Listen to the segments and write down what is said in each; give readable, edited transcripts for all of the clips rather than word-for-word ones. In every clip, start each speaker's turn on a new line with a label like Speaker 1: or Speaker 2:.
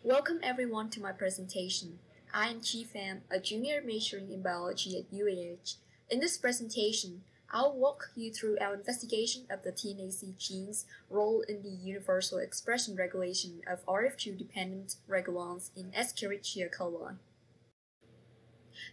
Speaker 1: Welcome everyone to my presentation. I am Pham, a junior majoring in biology at UAH. In this presentation, I'll walk you through our investigation of the tnaC gene's role in the universal expression regulation of RF2-Dependent Regulons in Escherichia coli.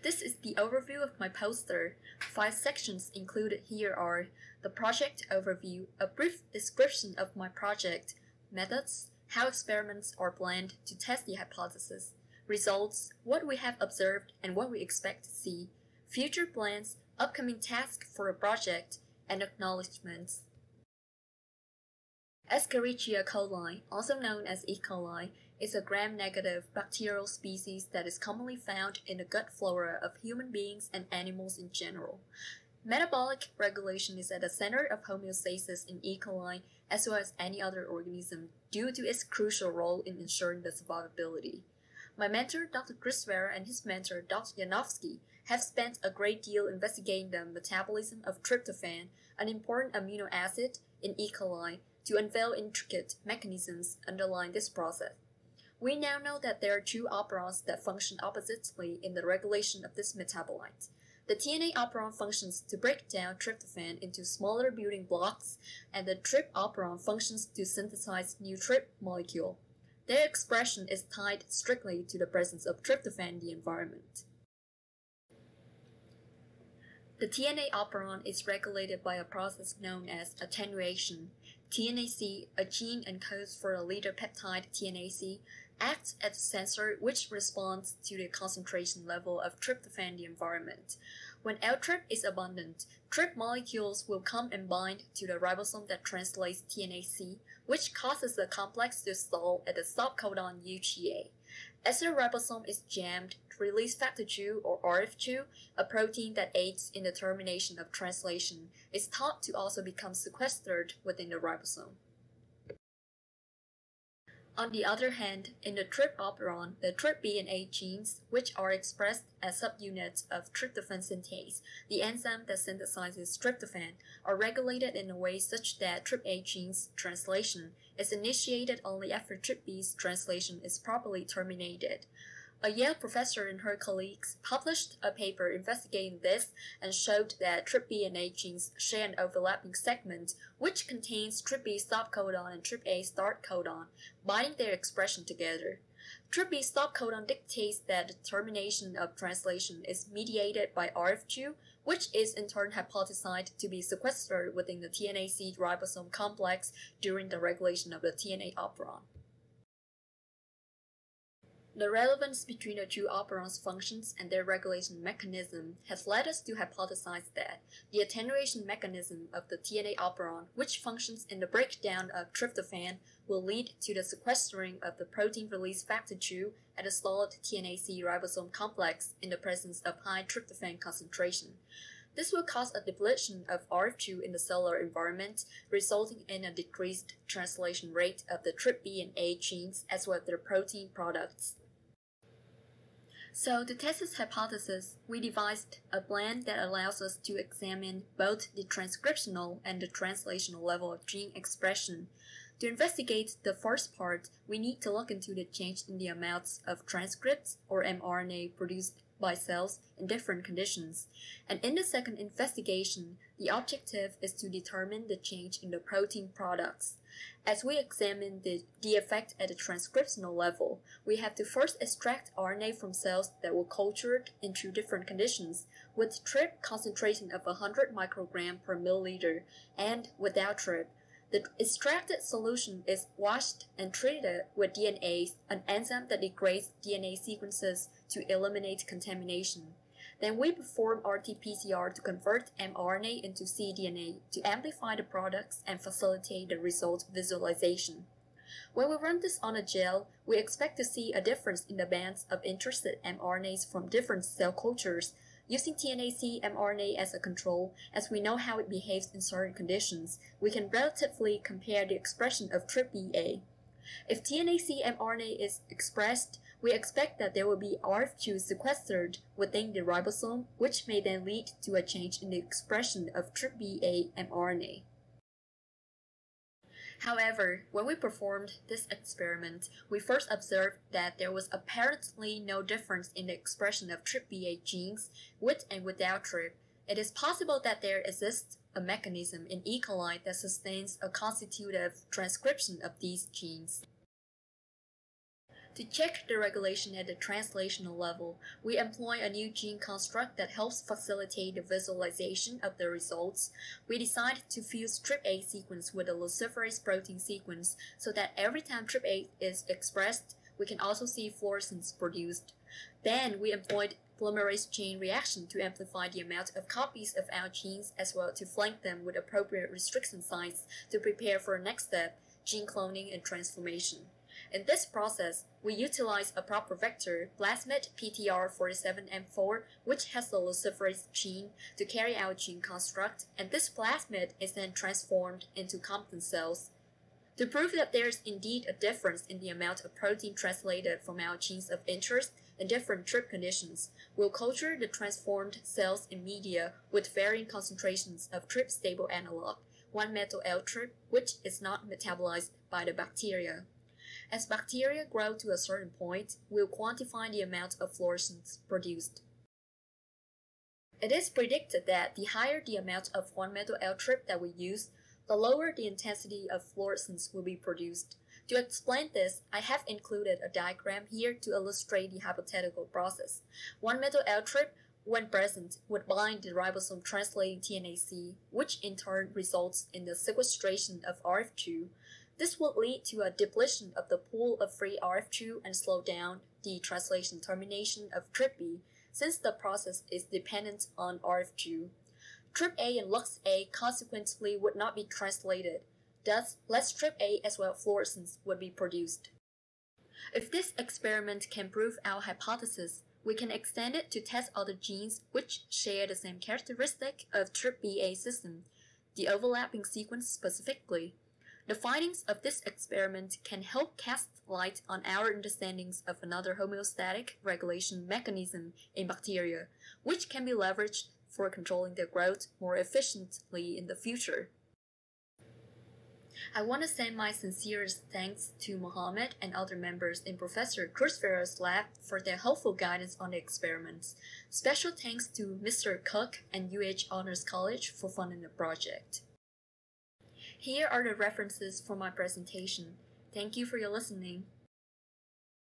Speaker 1: This is the overview of my poster. 5 sections included here are the project overview, a brief description of my project, methods, how experiments are planned to test the hypothesis, results, what we have observed and what we expect to see, future plans, upcoming tasks for a project, and acknowledgements. Escherichia coli, also known as E. coli, is a gram-negative bacterial species that is commonly found in the gut flora of human beings and animals in general. Metabolic regulation is at the center of homeostasis in E. coli as well as any other organism due to its crucial role in ensuring the survivability. My mentor, Dr. Cruz-Vera, and his mentor, Dr. Yanovsky, have spent a great deal investigating the metabolism of tryptophan, an important amino acid in E. coli, to unveil intricate mechanisms underlying this process. We now know that there are 2 operons that function oppositely in the regulation of this metabolite. The tnaC operon functions to break down tryptophan into smaller building blocks, and the tryp operon functions to synthesize new tryp molecule. Their expression is tied strictly to the presence of tryptophan in the environment. The tnaC operon is regulated by a process known as attenuation. tnaC, a gene encodes for a leader peptide tnaC, acts as a sensor which responds to the concentration level of tryptophan in the environment. When L-tryp is abundant, tryp molecules will come and bind to the ribosome that translates tnaC, which causes the complex to stall at the stop codon UGA. As the ribosome is jammed, release factor 2 or RF2, a protein that aids in the termination of translation, is thought to also become sequestered within the ribosome. On the other hand, in the tryp operon, the tryp-B and A genes, which are expressed as subunits of tryptophan synthase, the enzyme that synthesizes tryptophan, are regulated in a way such that tryp-A gene's translation is initiated only after tryp-B's translation is properly terminated. A Yale professor and her colleagues published a paper investigating this and showed that tryp-B and A genes share an overlapping segment which contains tryp-B stop codon and tryp-A start codon, binding their expression together. Tryp-B stop codon dictates that the termination of translation is mediated by RF2, which is in turn hypothesized to be sequestered within the tnaC ribosome complex during the regulation of the tnaC operon. The relevance between the 2 operons' functions and their regulation mechanism has led us to hypothesize that the attenuation mechanism of the tnaC operon, which functions in the breakdown of tryptophan, will lead to the sequestering of the protein release factor 2 at a stalled tnaC ribosome complex in the presence of high tryptophan concentration. This will cause a depletion of RF2 in the cellular environment, resulting in a decreased translation rate of the tryp-B and A genes as well as their protein products. So, to test this hypothesis, we devised a plan that allows us to examine both the transcriptional and the translational level of gene expression. To investigate the first part, we need to look into the change in the amounts of transcripts or mRNA produced by cells in different conditions. And in the second investigation, the objective is to determine the change in the protein products. As we examine the effect at the transcriptional level, we have to first extract RNA from cells that were cultured in 2 different conditions, with tryp concentration of 100 microgram per milliliter and without tryp. The extracted solution is washed and treated with DNase, an enzyme that degrades DNA sequences to eliminate contamination. Then we perform RT-PCR to convert mRNA into cDNA to amplify the products and facilitate the result visualization. When we run this on a gel, we expect to see a difference in the bands of interested mRNAs from different cell cultures. Using tnaC mRNA as a control, as we know how it behaves in certain conditions, we can relatively compare the expression of tryp-B-A. If tnaC mRNA is expressed, we expect that there will be RF2 sequestered within the ribosome, which may then lead to a change in the expression of tryp-B-A mRNA. However, when we performed this experiment, we first observed that there was apparently no difference in the expression of TrpBA genes with and without TRP. It is possible that there exists a mechanism in E. coli that sustains a constitutive transcription of these genes. To check the regulation at the translational level, we employ a new gene construct that helps facilitate the visualization of the results. We decided to fuse TrpA sequence with a luciferase protein sequence so that every time TrpA is expressed, we can also see fluorescence produced. Then we employed polymerase chain reaction to amplify the amount of copies of our genes as well to flank them with appropriate restriction sites to prepare for the next step, gene cloning and transformation. In this process, we utilize a proper vector, plasmid PTR47M4, which has the luciferase gene, to carry out gene construct, and this plasmid is then transformed into Compton cells. To prove that there is indeed a difference in the amount of protein translated from our genes of interest in different TRP conditions, we'll culture the transformed cells in media with varying concentrations of TRP stable analog, 1-methyl-L-TRP, which is not metabolized by the bacteria. As bacteria grow to a certain point, we'll quantify the amount of fluorescence produced. It is predicted that the higher the amount of 1-methyl-L-TRP that we use, the lower the intensity of fluorescence will be produced. To explain this, I have included a diagram here to illustrate the hypothetical process. 1-methyl-L-TRP, when present, would bind the ribosome translating tnaC, which in turn results in the sequestration of RF2. This would lead to a depletion of the pool of free RF2 and slow down the translation termination of TrpB, since the process is dependent on RF2. TrpA and LuxA consequently would not be translated, thus less TrpA as well as fluorescence would be produced. If this experiment can prove our hypothesis, we can extend it to test other genes which share the same characteristic of TrpBA system, the overlapping sequence specifically. The findings of this experiment can help cast light on our understandings of another homeostatic regulation mechanism in bacteria, which can be leveraged for controlling their growth more efficiently in the future. I want to send my sincerest thanks to Mohamed and other members in Professor Cruz-Vera's lab for their helpful guidance on the experiments. Special thanks to Mr. Cook and UAH Honors College for funding the project. Here are the references for my presentation. Thank you for your listening.